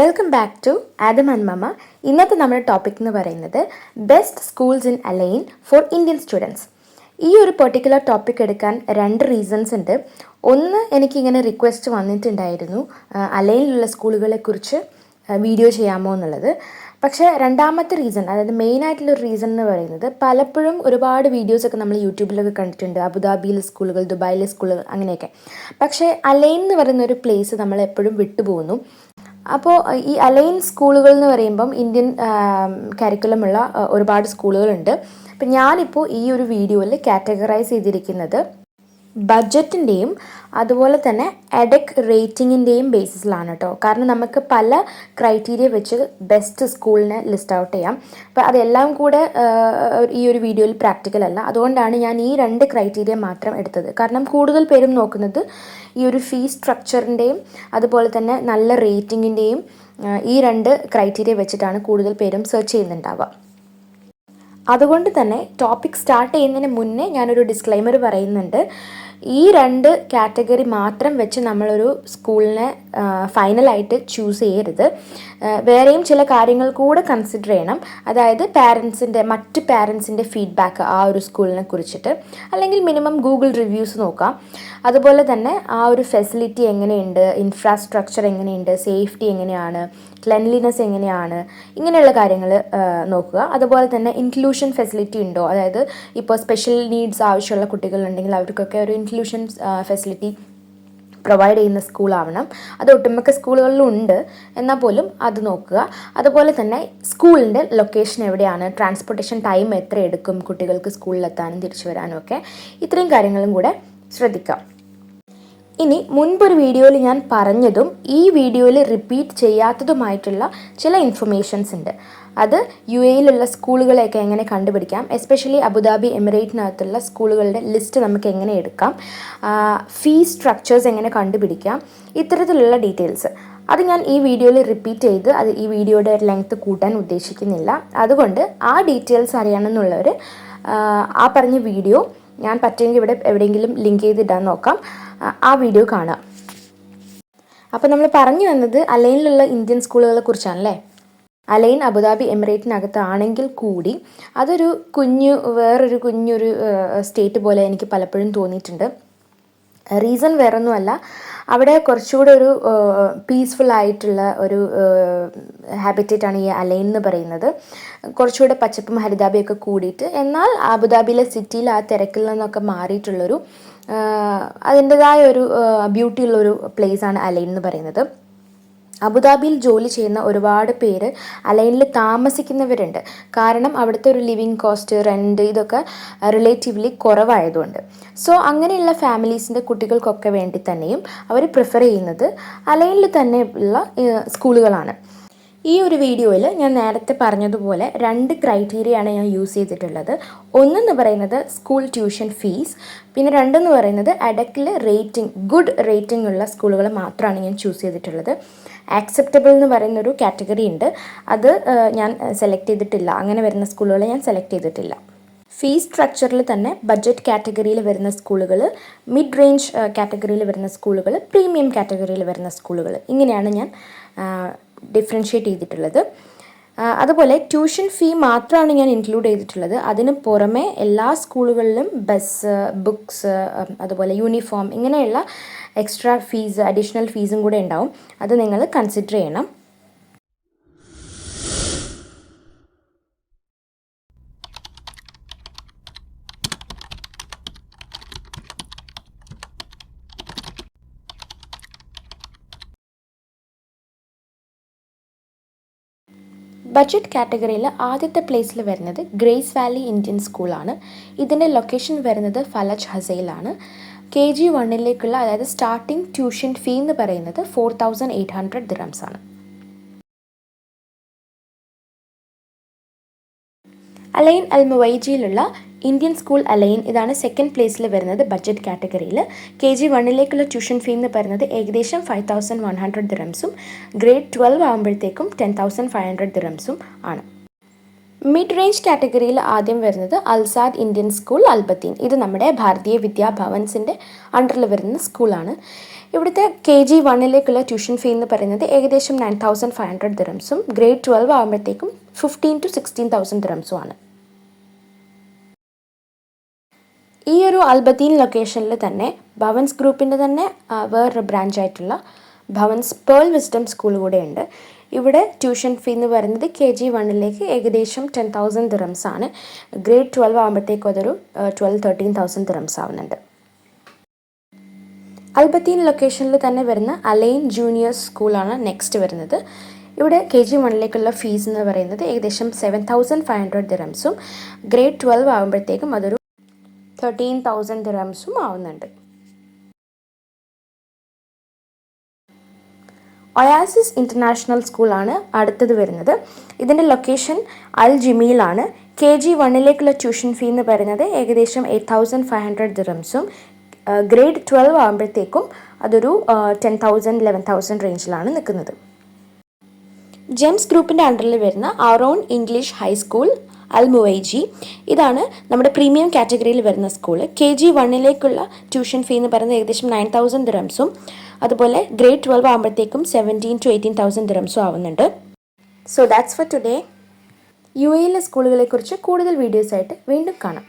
Welcome back to Adam and mamma. ഇന്നത്തെ നമ്മുടെ topic എന്ന് പറയുന്നത് best schools in Al Ain for Indian students. ഈ ഒരു പെർട്ടിക്കുലർ ടോപ്പിക് എടുക്കാൻ രണ്ട് റീസൺസ് ഉണ്ട്. ഒന്ന്, എനിക്കിങ്ങനെ റിക്വസ്റ്റ് വന്നിട്ടുണ്ടായിരുന്നു അലൈനിലുള്ള സ്കൂളുകളെക്കുറിച്ച് വീഡിയോ ചെയ്യാമോ എന്നുള്ളത്. പക്ഷേ രണ്ടാമത്തെ റീസൺ, അതായത് മെയിനായിട്ടുള്ളൊരു റീസൺ എന്ന് പറയുന്നത്, പലപ്പോഴും ഒരുപാട് വീഡിയോസൊക്കെ നമ്മൾ യൂട്യൂബിലൊക്കെ കണ്ടിട്ടുണ്ട്, അബുദാബിയിലെ സ്കൂളുകൾ, ദുബായിലെ സ്കൂളുകൾ, അങ്ങനെയൊക്കെ. പക്ഷേ അലൈൻ എന്ന് പറയുന്ന ഒരു പ്ലേസ് നമ്മൾ എപ്പോഴും വിട്ടുപോകുന്നു. അപ്പോൾ ഈ അലൈൻ സ്കൂളുകൾ എന്ന് പറയുമ്പം ഇന്ത്യൻ കരിക്കുലമുള്ള ഒരുപാട് സ്കൂളുകളുണ്ട്. അപ്പം ഞാനിപ്പോൾ ഈ ഒരു വീഡിയോയിൽ കാറ്റഗറൈസ് ചെയ്തിരിക്കുന്നത് ബഡ്ജറ്റിൻ്റെയും അതുപോലെ തന്നെ എഡെക് റേറ്റിങ്ങിൻ്റെയും ബേസിസിലാണ് കേട്ടോ. കാരണം നമുക്ക് പല ക്രൈറ്റീരിയ വെച്ച് ബെസ്റ്റ് സ്കൂളിനെ ലിസ്റ്റ് ഔട്ട് ചെയ്യാം. അപ്പോൾ അതെല്ലാം കൂടെ ഈ ഒരു വീഡിയോയിൽ പ്രാക്ടിക്കൽ അല്ല. അതുകൊണ്ടാണ് ഞാൻ ഈ രണ്ട് ക്രൈറ്റീരിയ മാത്രം എടുത്തത്. കാരണം കൂടുതൽ പേരും നോക്കുന്നത് ഈ ഒരു ഫീസ് സ്ട്രക്ചറിൻ്റെയും അതുപോലെ തന്നെ നല്ല റേറ്റിങ്ങിൻ്റെയും ഈ രണ്ട് ക്രൈറ്റീരിയ വെച്ചിട്ടാണ് കൂടുതൽ പേരും സെർച്ച് ചെയ്യുന്നുണ്ടാവുക. അതുകൊണ്ട് തന്നെ ടോപ്പിക് സ്റ്റാർട്ട് ചെയ്യുന്നതിന് മുന്നേ ഞാനൊരു ഡിസ്ക്ലൈമർ പറയുന്നുണ്ട്. ഈ രണ്ട് കാറ്റഗറി മാത്രം വെച്ച് നമ്മളൊരു സ്കൂളിനെ ഫൈനലായിട്ട് ചൂസ് ചെയ്യരുത്. വേറെയും ചില കാര്യങ്ങൾ കൂടെ കൺസിഡർ ചെയ്യണം. അതായത് മറ്റ് പാരൻസിൻ്റെ ഫീഡ്ബാക്ക് ആ ഒരു സ്കൂളിനെ കുറിച്ചിട്ട്, അല്ലെങ്കിൽ മിനിമം ഗൂഗിൾ റിവ്യൂസ് നോക്കാം. അതുപോലെ തന്നെ ആ ഒരു ഫെസിലിറ്റി എങ്ങനെയുണ്ട്, ഇൻഫ്രാസ്ട്രക്ചർ എങ്ങനെയുണ്ട്, സേഫ്റ്റി എങ്ങനെയാണ്, ക്ലെൻലിനെസ് എങ്ങനെയാണ്, ഇങ്ങനെയുള്ള കാര്യങ്ങൾ നോക്കുക. അതുപോലെ തന്നെ ഇൻക്ലൂഷൻ ഫെസിലിറ്റി ഉണ്ടോ, അതായത് ഇപ്പോൾ സ്പെഷ്യൽ നീഡ്സ് ആവശ്യമുള്ള കുട്ടികളുണ്ടെങ്കിൽ അവർക്കൊക്കെ ഒരു ഇൻക്ലൂഷൻ ഫെസിലിറ്റി പ്രൊവൈഡ് ചെയ്യുന്ന സ്കൂളാവണം. അത് ഒട്ടുമിക്ക സ്കൂളുകളിലും ഉണ്ട്, എന്നാൽ പോലും അത് നോക്കുക. അതുപോലെ തന്നെ സ്കൂളിൻ്റെ ലൊക്കേഷൻ എവിടെയാണ്, ട്രാൻസ്പോർട്ടേഷൻ ടൈം എത്ര എടുക്കും കുട്ടികൾക്ക് സ്കൂളിലെത്താനും തിരിച്ചു വരാനും ഒക്കെ, ഇത്രയും കാര്യങ്ങളും കൂടെ ശ്രദ്ധിക്കാം. ഇനി മുൻപൊരു വീഡിയോയിൽ ഞാൻ പറഞ്ഞതും ഈ വീഡിയോയിൽ റിപ്പീറ്റ് ചെയ്യാത്തതുമായിട്ടുള്ള ചില ഇൻഫർമേഷൻസ് ഉണ്ട്. അത് UAE സ്കൂളുകളെയൊക്കെ എങ്ങനെ കണ്ടുപിടിക്കാം, എസ്പെഷ്യലി അബുദാബി എമിറേറ്റിനകത്തുള്ള സ്കൂളുകളുടെ ലിസ്റ്റ് നമുക്ക് എങ്ങനെ എടുക്കാം, ഫീസ് സ്ട്രക്ചേഴ്സ് എങ്ങനെ കണ്ടുപിടിക്കാം, ഇത്തരത്തിലുള്ള ഡീറ്റെയിൽസ് അത് ഞാൻ ഈ വീഡിയോയിൽ റിപ്പീറ്റ് ചെയ്ത് ഈ വീഡിയോയുടെ ലെങ്ത്ത് കൂട്ടാൻ ഉദ്ദേശിക്കുന്നില്ല. അതുകൊണ്ട് ആ ഡീറ്റെയിൽസ് അറിയണമെന്നുള്ളവർ ആ പറഞ്ഞ വീഡിയോ ഞാൻ പറ്റുമെങ്കിൽ ഇവിടെ എവിടെയെങ്കിലും ലിങ്ക് ചെയ്തിടാൻ നോക്കാം, ആ വീഡിയോ കാണുക. അപ്പോൾ നമ്മൾ പറഞ്ഞു വന്നത് അലൈനിലുള്ള ഇന്ത്യൻ സ്കൂളുകളെ കുറിച്ചാണല്ലേ. അലൈൻ അബുദാബി എമിറേറ്റിനകത്താണെങ്കിൽ കൂടി അതൊരു വേറൊരു കുഞ്ഞൊരു സ്റ്റേറ്റ് പോലെ എനിക്ക് പലപ്പോഴും തോന്നിയിട്ടുണ്ട്. റീസൺ വേറൊന്നുമല്ല, അവിടെ കുറച്ചുകൂടെ ഒരു പീസ്ഫുൾ ആയിട്ടുള്ള ഒരു ഹാബിറ്റേറ്റാണ് ഈ അലൈൻ എന്ന് പറയുന്നത്. കുറച്ചുകൂടെ പച്ചപ്പും ഹരിതാപയൊക്കെ കൂടിയിട്ട്, എന്നാൽ അബുദാബിയിലെ സിറ്റിയിൽ ആ തിരക്കിൽ നിന്നൊക്കെ മാറിയിട്ടുള്ളൊരു അതിൻ്റെതായ ഒരു ബ്യൂട്ടിയുള്ളൊരു പ്ലേസാണ് അലൈൻ എന്ന് പറയുന്നത്. അബുദാബിയിൽ ജോലി ചെയ്യുന്ന ഒരുപാട് പേര് അലൈനിൽ താമസിക്കുന്നവരുണ്ട്. കാരണം അവിടുത്തെ ഒരു ലിവിങ് കോസ്റ്റ്, റെൻറ്റ്, ഇതൊക്കെ റിലേറ്റീവ്ലി കുറവായതുകൊണ്ട്. സോ അങ്ങനെയുള്ള ഫാമിലീസിൻ്റെ കുട്ടികൾക്കൊക്കെ വേണ്ടി തന്നെയും അവർ പ്രിഫർ ചെയ്യുന്നത് അലൈനിൽ തന്നെ ഉള്ള സ്കൂളുകളാണ്. ഈ ഒരു വീഡിയോയിൽ ഞാൻ നേരത്തെ പറഞ്ഞതുപോലെ രണ്ട് ക്രൈറ്റീരിയയാണ് ഞാൻ യൂസ് ചെയ്തിട്ടുള്ളത്. ഒന്നെന്ന് പറയുന്നത് സ്കൂൾ ട്യൂഷൻ ഫീസ്, പിന്നെ രണ്ടെന്ന് പറയുന്നത് അഡക്കിൽ ഗുഡ് റേറ്റിംഗ് ഉള്ള സ്കൂളുകൾ മാത്രമാണ് ഞാൻ ചൂസ് ചെയ്തിട്ടുള്ളത്. ആക്സെപ്റ്റബിൾ എന്ന് പറയുന്നൊരു കാറ്റഗറി ഉണ്ട്, അത് ഞാൻ സെലക്ട് ചെയ്തിട്ടില്ല. അങ്ങനെ വരുന്ന സ്കൂളുകൾ ഞാൻ സെലക്ട് ചെയ്തിട്ടില്ല. ഫീസ് സ്ട്രക്ചറിൽ തന്നെ ബഡ്ജറ്റ് കാറ്റഗറിയിൽ വരുന്ന സ്കൂളുകൾ, മിഡ് റേഞ്ച് കാറ്റഗറിയിൽ വരുന്ന സ്കൂളുകൾ, പ്രീമിയം കാറ്റഗറിയിൽ വരുന്ന സ്കൂളുകൾ, ഇങ്ങനെയാണ് ഞാൻ ഡിഫറൻഷ്യേറ്റ് ചെയ്തിട്ടുള്ളത്. അതുപോലെ ട്യൂഷൻ ഫീ മാത്രമാണ് ഞാൻ ഇൻക്ലൂഡ് ചെയ്തിട്ടുള്ളത്. അതിന് പുറമെ എല്ലാ സ്കൂളുകളിലും ബസ്, ബുക്സ്, അതുപോലെ യൂണിഫോം, ഇങ്ങനെയുള്ള എക്സ്ട്രാ ഫീസ്, അഡീഷണൽ ഫീസും കൂടെ ഉണ്ടാവും. അത് നിങ്ങൾ കൺസിഡർ ചെയ്യണം. ബഡ്ജറ്റ് കാറ്റഗറിയിൽ ആദ്യത്തെ പ്ലേസിൽ വരുന്നത് ഗ്രേസ് വാലി ഇന്ത്യൻ സ്കൂളാണ്. ഇതിൻ്റെ ലൊക്കേഷൻ വരുന്നത് ഫലജ് ഹസയിലാണ്. KG 1 അതായത് സ്റ്റാർട്ടിംഗ് ട്യൂഷൻ ഫീ എന്ന് പറയുന്നത് 4800 ദിറംസ് ആണ്. അലൈൻ അൽ മുവൈജിയിലുള്ള ഇന്ത്യൻ സ്കൂൾ അലൈൻ, ഇതാണ് സെക്കൻഡ് പ്ലേസിൽ വരുന്നത് ബഡ്ജറ്റ് കാറ്റഗറിയിൽ. KG 1 ട്യൂഷൻ ഫീ എന്ന് പറയുന്നത് ഏകദേശം 5100 ദിറംസും ഗ്രേഡ് 12 ആകുമ്പോഴത്തേക്കും 10500 ദിറംസും ആണ്. മിഡ് റേഞ്ച് കാറ്റഗറിയിൽ ആദ്യം വരുന്നത് അൽസാദ് ഇന്ത്യൻ സ്കൂൾ അൽബത്തീൻ. ഇത് നമ്മുടെ ഭാരതീയ വിദ്യാഭവൻസിൻ്റെ അണ്ടറിൽ വരുന്ന സ്കൂളാണ്. ഇവിടുത്തെ KG1 ട്യൂഷൻ ഫീ എന്ന് പറയുന്നത് ഏകദേശം 9,500 ദിറംസും ഗ്രേഡ് 12 ആകുമ്പോഴത്തേക്കും 15,000 to 16,000 ദിറംസും ആണ്. ഈ ഒരു അൽബത്തീൻ ലൊക്കേഷനിൽ തന്നെ ഭവൻസ് ഗ്രൂപ്പിൻ്റെ തന്നെ വേറൊരു ബ്രാഞ്ചായിട്ടുള്ള ഭവൻസ് പേൾ വിസ്ഡം സ്കൂൾ കൂടെ ഉണ്ട്. ഇവിടെ ട്യൂഷൻ ഫീ എന്ന് പറയുന്നത് KG1 ഏകദേശം 10,000 ദിറംസ് ആണ്. ഗ്രേഡ് 12 ആകുമ്പോഴത്തേക്കും അതൊരു 13,000 ദിറംസ് ആവുന്നുണ്ട്. അൽബത്തീൻ ലൊക്കേഷനിൽ തന്നെ വരുന്ന അലൈൻ ജൂനിയേഴ്സ് സ്കൂളാണ് നെക്സ്റ്റ് വരുന്നത്. ഇവിടെ KG1 ഫീസ് എന്ന് പറയുന്നത് ഏകദേശം 7,500 ദിറംസും ഗ്രേഡ് 12 ആകുമ്പോഴത്തേക്കും അതൊരു 13,000 ദിറംസും ആവുന്നുണ്ട്. ഒയാസിസ് ഇൻ്റർനാഷണൽ സ്കൂളാണ് അടുത്തത് വരുന്നത്. ഇതിൻ്റെ ലൊക്കേഷൻ അൽ ജിമീലാണ്. KG1 ട്യൂഷൻ ഫീ എന്ന് പറയുന്നത് ഏകദേശം 8,500 ദിറംസും ഗ്രേഡ് 12 ആകുമ്പോഴത്തേക്കും അതൊരു 10,000 11,000 റേഞ്ചിലാണ് നിൽക്കുന്നത്. ജെംസ് ഗ്രൂപ്പിൻ്റെ അണ്ടറിൽ വരുന്ന ആറോൺ ഇംഗ്ലീഷ് ഹൈസ്കൂൾ അൽ മുവൈജി, ഇതാണ് നമ്മുടെ പ്രീമിയം കാറ്റഗറിയിൽ വരുന്ന സ്കൂൾ. KG1 ട്യൂഷൻ ഫീ എന്ന് പറയുന്നത് ഏകദേശം 9,000 ദിറംസും അതുപോലെ ഗ്രേഡ് 12 ആകുമ്പോഴത്തേക്കും 17,000 to 18,000 ദിറംസും ആവുന്നുണ്ട്. So that's for today. UAE സ്കൂളുകളെക്കുറിച്ച് കൂടുതൽ വീഡിയോസായിട്ട് വീണ്ടും കാണാം.